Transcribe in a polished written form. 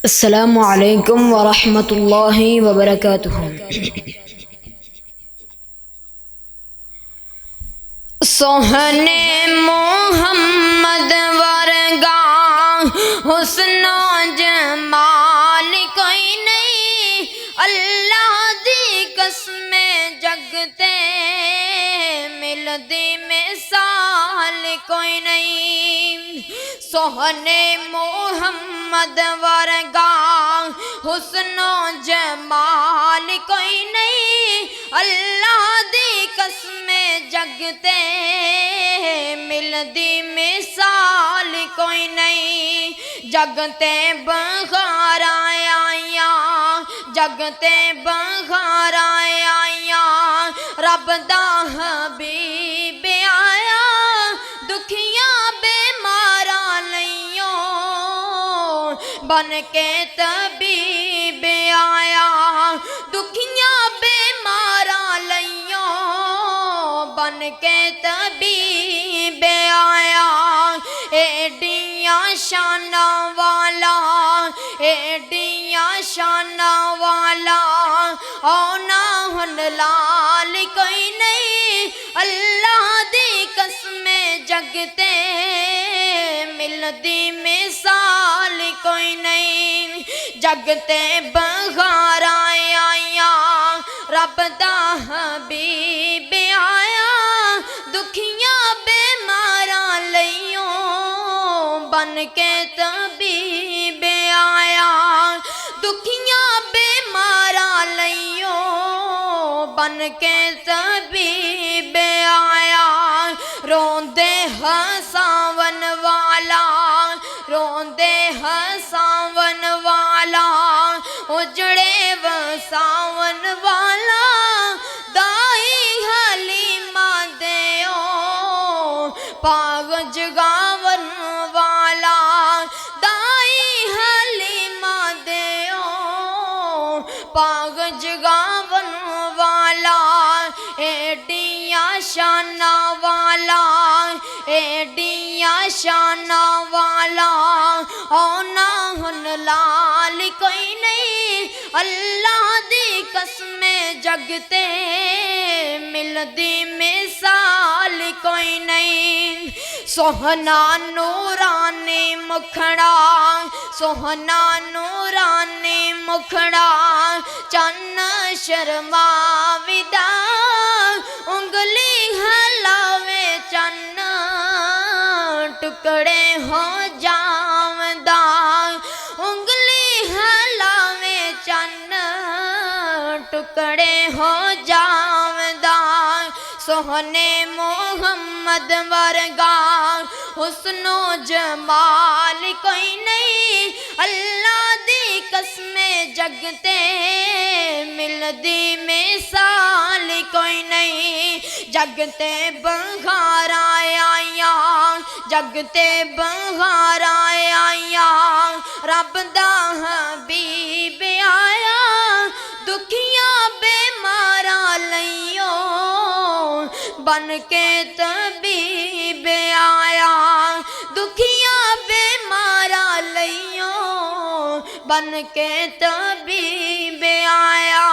अस्सलामु अलैकुम वरहमतुल्लाहि वबरकातुहू। सोहने मोहम्मद वर्गा हुस्न जमाल कोई नहीं, अल्लाह दी कसमें जगते मिलदी मिसाल कोई नहीं। सोहने मोहम्मद वर्गा हुस्न जमाल कोई नहीं, अल्लाह दी कसमें जगते मिलदी मिसाल कोई नहीं। जगते बहार आया, जगते बहार आया, रब दा हबीब आया, दुखियां बेमारा लइयो बन के तबीब आया, दुखियां बेमारा लइयो बन के तबीब आया। एडिया शाना वाला, एडिया शाना वाला औना हुन लाल कोई नहीं, अल्लाह दी कसमें जगते मिलदी मिसाल कोई नहीं। जगते बहार आया, रब दा हबीब आया, दुखियां बेमारा लइयो बन के तबीब आया, दुखियां बेमारा लइयो बन के तबीब आया। रोंदे हसावन वाला, रोंदे हसावन वाला, उजड़े वसावन वाला, दाई हलीमा देओ पाग जगावन वाला, दाई हलीमा देओ पाग जगावन वाला। एडिया शाना वाला, एडिया शाना वाला औना हुन लाल कोई नहीं, अल्लाह दी कसमें जगते मिलदी मिसाल कोई नहीं। सोहना नूरानी मुखड़ा, सोहना नूरानी मुखड़ा, चन्न शर्मा विदा, उंगली हलावे चन्न टुकड़े हो जावदा, उंगली हलावे चन्न टुकड़े हो जावदा। सोहने मोहम्मद वर्गा हुस्नो जमाल कोई नहीं, अल्लाह दी कसमें जगते मिलदी मिसाल कोई नहीं। जगते बहार आया, जगते बहार आया, रब दा हबीब आया, दुखियां बेमारा लइयो बन के तबीब आया, दुखियां बेमारा लइयो बन के तबीब आया।